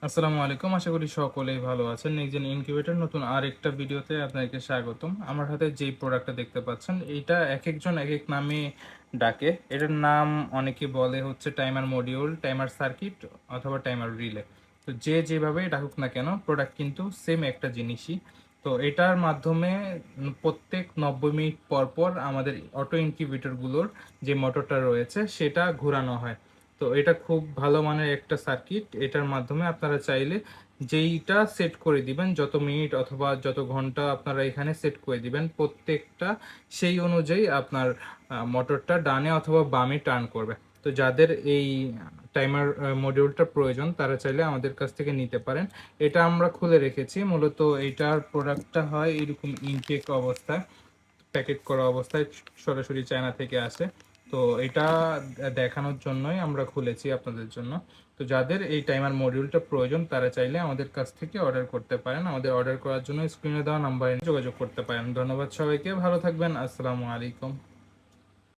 আসসালামু আলাইকুম। আশা করি সকলেই ভালো আছেন। নেক্সট জেন ইনকিউবেটর নতুন আরেকটা ভিডিওতে আপনাকে স্বাগতম। আমার হাতে যেই প্রোডাক্টটা দেখতে পাচ্ছেন, এইটা একেকজন একেক নামে ডাকে। এটার নাম অনেকে বলে হচ্ছে টাইমার মডিউল, টাইমার সার্কিট অথবা টাইমার রিলে। তো যে যেভাবে ডাকুক না কেন, প্রোডাক্ট কিন্তু সেম একটা জিনিসই। তো এটার মাধ্যমে প্রত্যেক 90 মিনিট পর পর আমাদের অটো ইনকিউবেটরগুলোর যে মোটরটা রয়েছে সেটা ঘোরানো হয়। তো এটা খুব ভালো মানের একটা সার্কিট। এটার মাধ্যমে আপনারা চাইলে যেইটা সেট করে দিবেন, যত মিনিট অথবা যত ঘন্টা আপনারা এখানে সেট করে দিবেন, প্রত্যেকটা সেই অনুযায়ী আপনার মোটরটা ডানে অথবা বামে টার্ন করবে। তো যাদের এই টাইমার মডিউলটা প্রয়োজন তারা চাইলে আমাদের কাছ থেকে নিতে পারেন। এটা আমরা খুলে রেখেছি। মূলত এইটার প্রোডাক্টটা হয় এরকম ইনটেক অবস্থায়, প্যাকেট করা অবস্থায়, সরাসরি চায়না থেকে আসে। তো এটা দেখানোর জন্যই আমরা খুলেছি আপনাদের জন্য। তো যাদের এই টাইমার মডিউলটা প্রয়োজন তারা চাইলে আমাদের কাছ থেকে অর্ডার করতে পারেন। আমাদের অর্ডার করার জন্য স্ক্রিনে দেওয়া নাম্বারে যোগাযোগ করতে পারেন। ধন্যবাদ সবাইকে, ভালো থাকবেন। আসসালামু আলাইকুম।